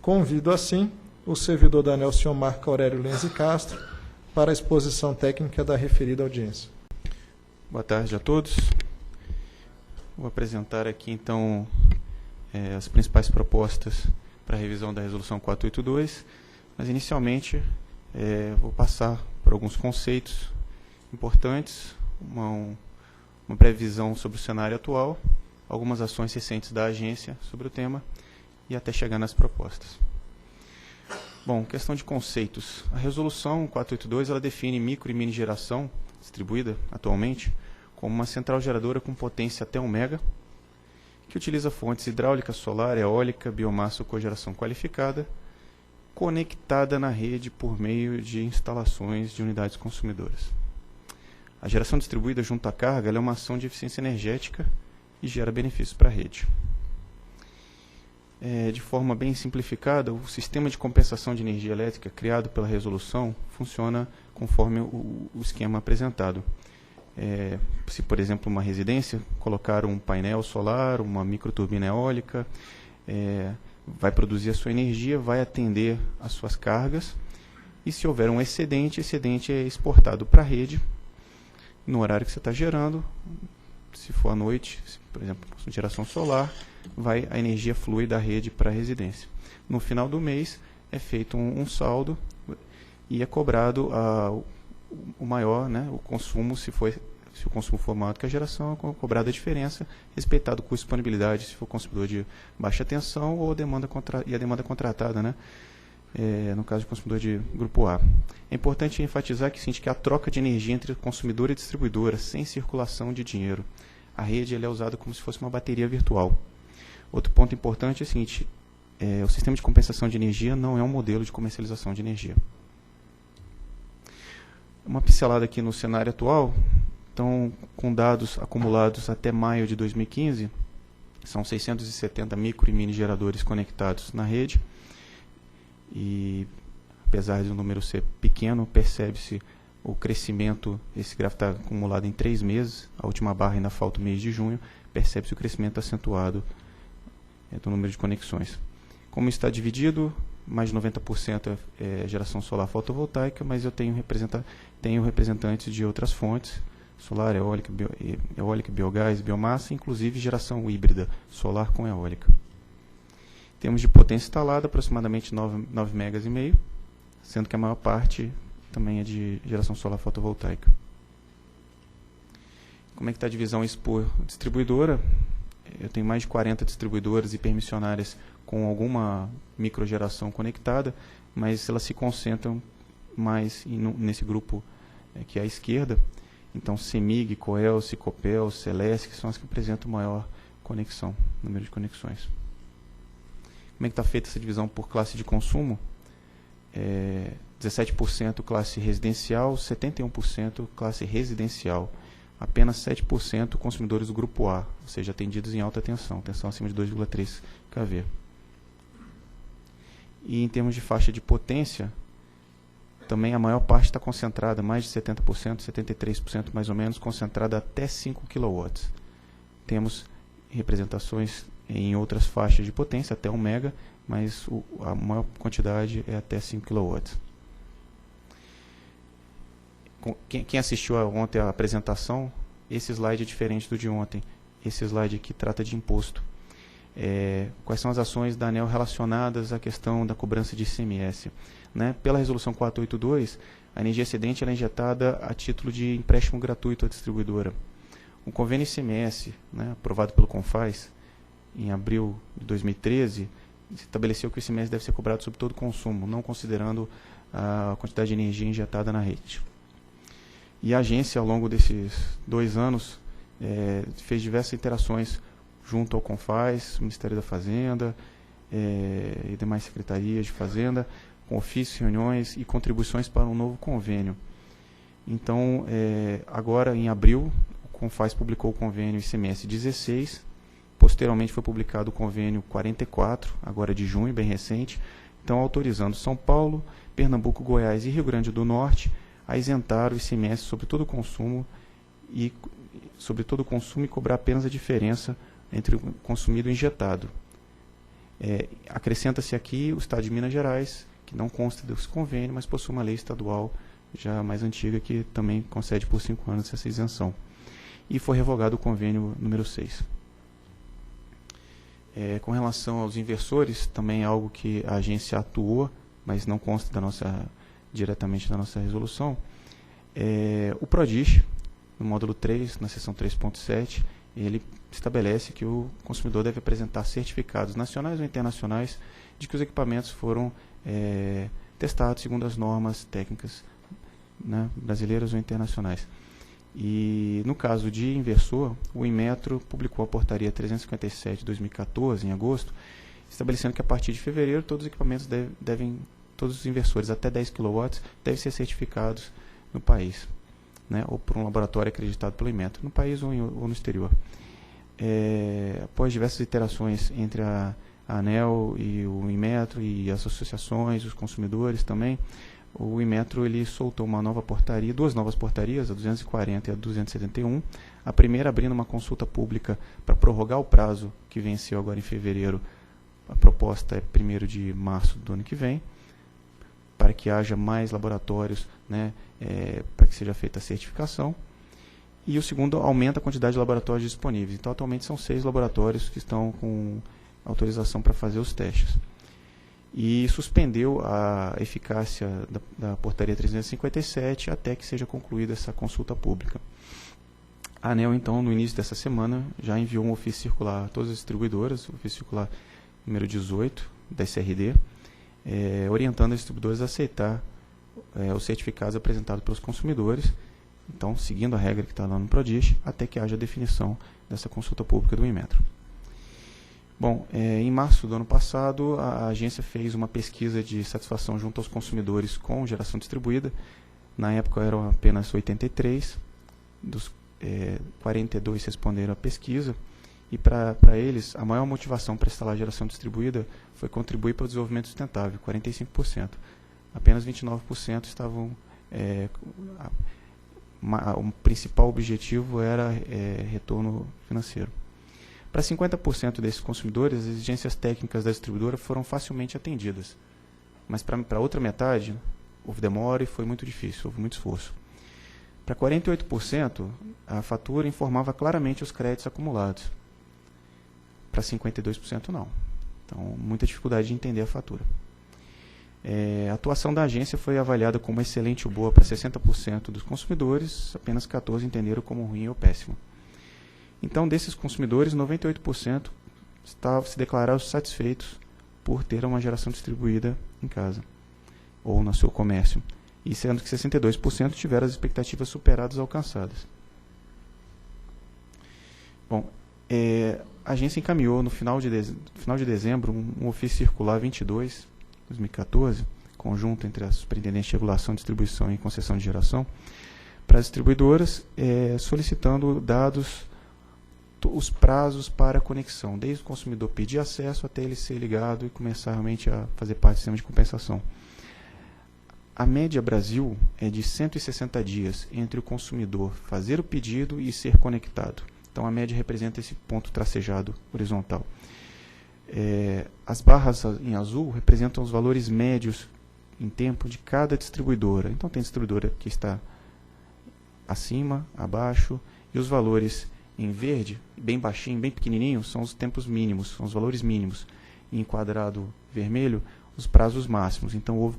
Convido, assim, o servidor da ANEEL, senhor Marco Aurélio Lenzi Castro, para a exposição técnica da referida audiência. Boa tarde a todos. Vou apresentar aqui, então, as principais propostas para a revisão da Resolução 482, mas, inicialmente, vou passar por alguns conceitos importantes, uma breve visão sobre o cenário atual, algumas ações recentes da agência sobre o tema e até chegar nas propostas. Bom, questão de conceitos. A Resolução 482 ela define micro e mini geração distribuída atualmente como uma central geradora com potência até 1 MW, que utiliza fontes hidráulica, solar, eólica, biomassa ou cogeração qualificada, conectada na rede por meio de instalações de unidades consumidoras. A geração distribuída junto à carga ela é uma ação de eficiência energética e gera benefícios para a rede. De forma bem simplificada, o sistema de compensação de energia elétrica criado pela resolução funciona conforme o esquema apresentado. Se, por exemplo, uma residência colocar um painel solar, uma microturbina eólica, vai produzir a sua energia, vai atender às suas cargas, e se houver um excedente, esse excedente é exportado para a rede no horário que você está gerando. Se for à noite, por exemplo, geração solar, a energia flui da rede para a residência. No final do mês é feito um saldo e é cobrado o maior, né, o consumo, se o consumo for maior do que a geração, é cobrada a diferença, respeitado o custo de disponibilidade, se for consumidor de baixa tensão ou a demanda contratada, né, no caso de consumidor de grupo A. É importante enfatizar que a troca de energia entre consumidor e distribuidora, sem circulação de dinheiro. A rede é usada como se fosse uma bateria virtual. Outro ponto importante é o seguinte: o sistema de compensação de energia não é um modelo de comercialização de energia. Uma pincelada aqui no cenário atual. Então, com dados acumulados até maio de 2015, são 670 micro e mini geradores conectados na rede. E, apesar de o número ser pequeno, percebe-se o crescimento. Esse gráfico está acumulado em 3 meses, a última barra ainda falta o mês de junho, percebe-se o crescimento acentuado do número de conexões. Como está dividido, mais de 90% é geração solar fotovoltaica, mas eu tenho representantes de outras fontes, solar, eólica, biogás, biomassa, inclusive geração híbrida, solar com eólica. Em termos de potência instalada, aproximadamente 9,5 MW, sendo que a maior parte também é de geração solar fotovoltaica. Como é que está a divisão isso por distribuidora? Eu tenho mais de 40 distribuidoras e permissionárias com alguma microgeração conectada, mas elas se concentram mais nesse grupo que é à esquerda. Então, CEMIG, Coelce, Copel, Celesc, que são as que apresentam maior conexão, número de conexões. Como é que está feita essa divisão por classe de consumo? 17% classe residencial, 71% classe residencial. Apenas 7% consumidores do grupo A, ou seja, atendidos em alta tensão acima de 2,3 kV. E em termos de faixa de potência, também a maior parte está concentrada, mais de 70%, 73% mais ou menos, concentrada até 5 kW. Temos representações em outras faixas de potência, até 1 MW, mas a maior quantidade é até 5 kW. Quem assistiu ontem à apresentação, esse slide é diferente do de ontem. Esse slide aqui trata de imposto. Quais são as ações da ANEEL relacionadas à questão da cobrança de ICMS? Né? Pela Resolução 482, a energia excedente ela é injetada a título de empréstimo gratuito à distribuidora. O convênio ICMS, né, aprovado pelo CONFAS, em abril de 2013, estabeleceu que o ICMS deve ser cobrado sobre todo o consumo, não considerando a quantidade de energia injetada na rede. E a agência, ao longo desses 2 anos, fez diversas interações junto ao CONFAS, Ministério da Fazenda e demais secretarias de Fazenda, com ofícios, reuniões e contribuições para um novo convênio. Então, agora, em abril, o CONFAS publicou o convênio ICMS 16, posteriormente foi publicado o convênio 44, agora de junho, bem recente, então autorizando São Paulo, Pernambuco, Goiás e Rio Grande do Norte a isentar o ICMS sobre todo o consumo e cobrar apenas a diferença entre o consumido e o injetado. Acrescenta-se aqui o Estado de Minas Gerais, que não consta desse convênio, mas possui uma lei estadual já mais antiga que também concede por 5 anos essa isenção. E foi revogado o convênio número 6. Com relação aos inversores, também é algo que a agência atuou, mas não consta diretamente da nossa resolução. O PRODIST, no módulo 3, na seção 3.7, ele estabelece que o consumidor deve apresentar certificados nacionais ou internacionais de que os equipamentos foram testados segundo as normas técnicas, né, brasileiras ou internacionais. E no caso de inversor, o Inmetro publicou a portaria 357 de 2014, em agosto, estabelecendo que a partir de fevereiro todos os equipamentos todos os inversores até 10 kW devem ser certificados no país, né, ou por um laboratório acreditado pelo Inmetro, no país ou no exterior. Após diversas iterações entre a ANEEL e o Inmetro e as associações, os consumidores também, o Inmetro ele soltou uma nova portaria, 2 novas portarias, a 240 e a 271, a primeira abrindo uma consulta pública para prorrogar o prazo que venceu agora em fevereiro. A proposta é 1º de março do ano que vem, para que haja mais laboratórios, né, para que seja feita a certificação. E o segundo aumenta a quantidade de laboratórios disponíveis. Então, atualmente são 6 laboratórios que estão com autorização para fazer os testes. E suspendeu a eficácia da portaria 357 até que seja concluída essa consulta pública. A ANEEL, então, no início dessa semana, já enviou um ofício circular a todas as distribuidoras, o ofício circular número 18 da SRD, orientando as distribuidoras a aceitar os certificados apresentados pelos consumidores, então, seguindo a regra que está lá no PRODIST, até que haja definição dessa consulta pública do Inmetro. Bom, em março do ano passado, a agência fez uma pesquisa de satisfação junto aos consumidores com geração distribuída. Na época eram apenas 83, dos 42 responderam à pesquisa, e para eles a maior motivação para instalar geração distribuída foi contribuir para o desenvolvimento sustentável, 45%. Apenas 29% estavam... o principal objetivo era retorno financeiro. Para 50% desses consumidores, as exigências técnicas da distribuidora foram facilmente atendidas. Mas para a outra metade, houve demora e foi muito difícil, houve muito esforço. Para 48%, a fatura informava claramente os créditos acumulados. Para 52% não. Então, muita dificuldade de entender a fatura. A atuação da agência foi avaliada como excelente ou boa para 60% dos consumidores, apenas 14% entenderam como ruim ou péssimo. Então, desses consumidores, 98% se declararam satisfeitos por ter uma geração distribuída em casa ou no seu comércio, e sendo que 62% tiveram as expectativas superadas ou alcançadas. Bom, a agência encaminhou no final de dezembro um ofício circular 22, 2014, conjunto entre a Superintendência de Regulação, Distribuição e Concessão de Geração, para as distribuidoras, solicitando os prazos para a conexão, desde o consumidor pedir acesso até ele ser ligado e começar realmente a fazer parte do sistema de compensação. A média Brasil é de 160 dias entre o consumidor fazer o pedido e ser conectado. Então, a média representa esse ponto tracejado horizontal. As barras em azul representam os valores médios em tempo de cada distribuidora. Então, tem distribuidora que está acima, abaixo, e os valores em verde, bem baixinho, bem pequenininho, são os tempos mínimos, são os valores mínimos. E em quadrado vermelho, os prazos máximos. Então, houve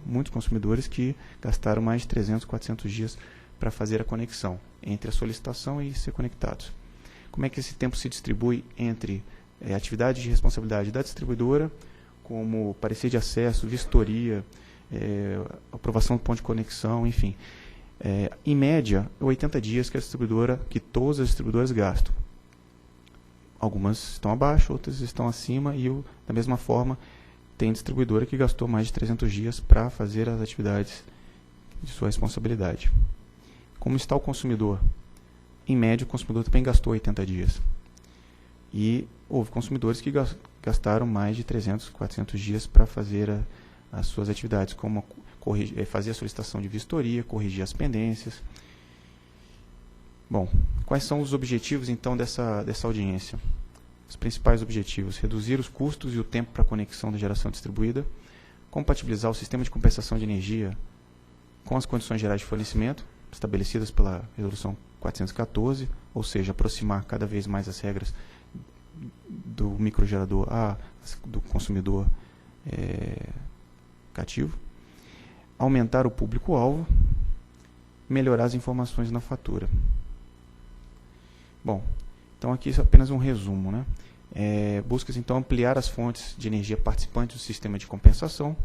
muitos consumidores que gastaram mais de 300, 400 dias para fazer a conexão entre a solicitação e ser conectados. Como é que esse tempo se distribui entre atividade de responsabilidade da distribuidora, como parecer de acesso, vistoria, aprovação do ponto de conexão, enfim. Em média, 80 dias que todas as distribuidoras gastam. Algumas estão abaixo, outras estão acima, e da mesma forma, tem distribuidora que gastou mais de 300 dias para fazer as atividades de sua responsabilidade. Como está o consumidor? Em média, o consumidor também gastou 80 dias. E houve consumidores que gastaram mais de 300, 400 dias para fazer as suas atividades, como fazer a solicitação de vistoria, corrigir as pendências. Bom, quais são os objetivos, então, dessa audiência? Os principais objetivos: reduzir os custos e o tempo para a conexão da geração distribuída, compatibilizar o sistema de compensação de energia com as condições gerais de fornecimento, estabelecidas pela Resolução 414, ou seja, aproximar cada vez mais as regras do microgerador do consumidor cativo, aumentar o público-alvo, melhorar as informações na fatura. Bom, então aqui é apenas um resumo, né? Busca-se então ampliar as fontes de energia participantes do sistema de compensação.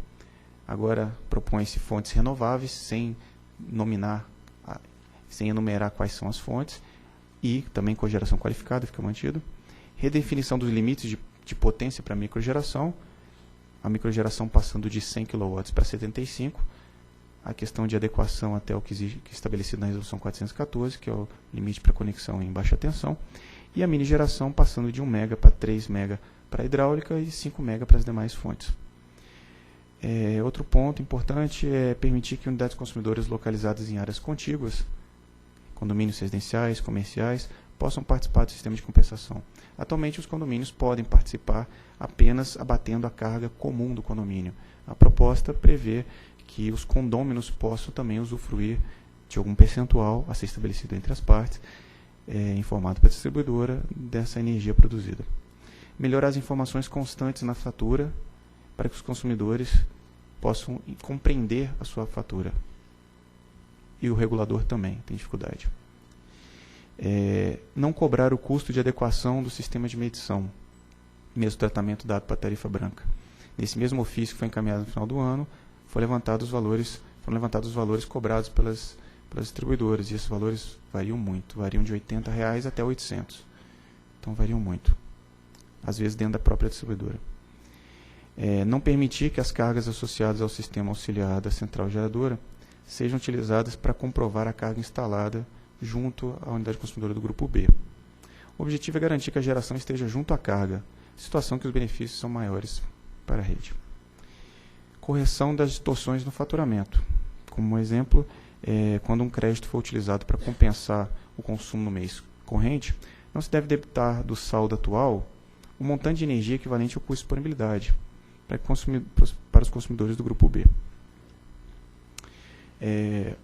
Agora propõe-se fontes renováveis, sem enumerar quais são as fontes, e também cogeração qualificada fica mantido. Redefinição dos limites de potência para a microgeração, passando de 100 kW para 75, a questão de adequação até o que é estabelecido na Resolução 414, que é o limite para conexão em baixa tensão, e a mini geração passando de 1 MB para 3 MB para a hidráulica e 5 MB para as demais fontes. Outro ponto importante é permitir que unidades consumidoras localizadas em áreas contíguas, condomínios residenciais, comerciais, possam participar do sistema de compensação. Atualmente, os condomínios podem participar apenas abatendo a carga comum do condomínio. A proposta prevê que os condôminos possam também usufruir de algum percentual a ser estabelecido entre as partes, informado para a distribuidora dessa energia produzida. Melhorar as informações constantes na fatura para que os consumidores possam compreender a sua fatura. E o regulador também tem dificuldade. Não cobrar o custo de adequação do sistema de medição, mesmo tratamento dado para a tarifa branca. Nesse mesmo ofício que foi encaminhado no final do ano, foram levantados os valores cobrados pelas distribuidoras, e esses valores variam muito, variam de R$ 80 até R$ 800. Então variam muito, às vezes dentro da própria distribuidora. Não permitir que as cargas associadas ao sistema auxiliar da central geradora sejam utilizadas para comprovar a carga instalada junto à unidade consumidora do grupo B. O objetivo é garantir que a geração esteja junto à carga, situação que os benefícios são maiores para a rede. Correção das distorções no faturamento. Como exemplo, quando um crédito for utilizado para compensar o consumo no mês corrente, não se deve debitar do saldo atual o montante de energia equivalente ao custo de disponibilidade para os consumidores do grupo B.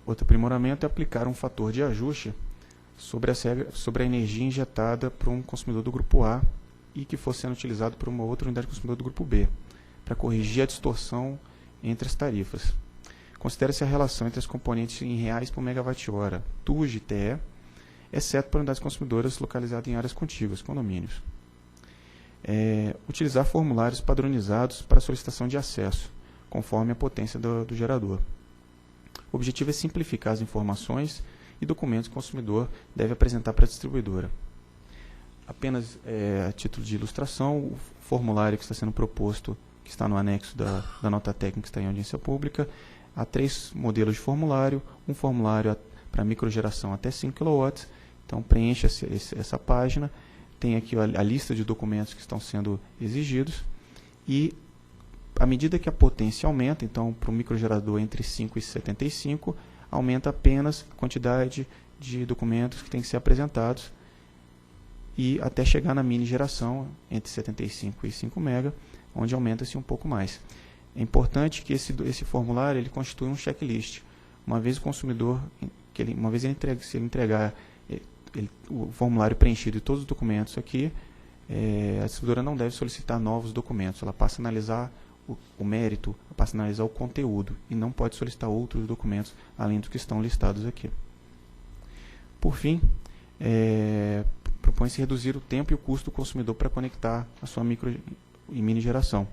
Outro aprimoramento é aplicar um fator de ajuste sobre a energia injetada por um consumidor do grupo A e que for sendo utilizado por uma outra unidade consumidora do grupo B, para corrigir a distorção entre as tarifas. Considera-se a relação entre as componentes em reais por megawatt-hora, TUG e TE, exceto para unidades consumidoras localizadas em áreas contíguas, condomínios. Utilizar formulários padronizados para solicitação de acesso, conforme a potência do gerador. O objetivo é simplificar as informações e documentos que o consumidor deve apresentar para a distribuidora. Apenas a título de ilustração, o formulário que está sendo proposto, que está no anexo da nota técnica que está em audiência pública, há 3 modelos de formulário, um formulário para microgeração até 5 kW, então preencha essa página, tem aqui a lista de documentos que estão sendo exigidos, e à medida que a potência aumenta, então para o microgerador entre 5 e 75, aumenta apenas a quantidade de documentos que têm que ser apresentados, e até chegar na mini geração entre 75 e 5 MB, onde aumenta-se um pouco mais. É importante que esse formulário ele constitui um checklist. Uma vez o consumidor, se ele entregar o formulário preenchido e todos os documentos aqui, a distribuidora não deve solicitar novos documentos. Ela passa a analisar o mérito, passa a analisar o conteúdo e não pode solicitar outros documentos além dos que estão listados aqui. Por fim, propõe-se reduzir o tempo e o custo do consumidor para conectar a sua micro e mini geração.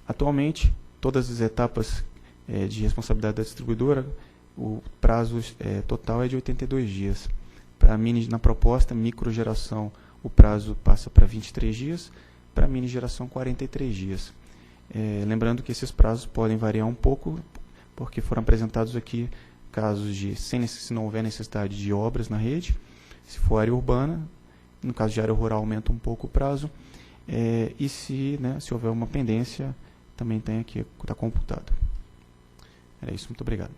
Atualmente, todas as etapas de responsabilidade da distribuidora, o prazo total é de 82 dias. Na proposta microgeração, o prazo passa para 23 dias, para a mini geração 43 dias. Lembrando que esses prazos podem variar um pouco, porque foram apresentados aqui casos se não houver necessidade de obras na rede, se for área urbana, no caso de área rural aumenta um pouco o prazo, e se houver uma pendência, também tem aqui, está computado. Era isso, muito obrigado.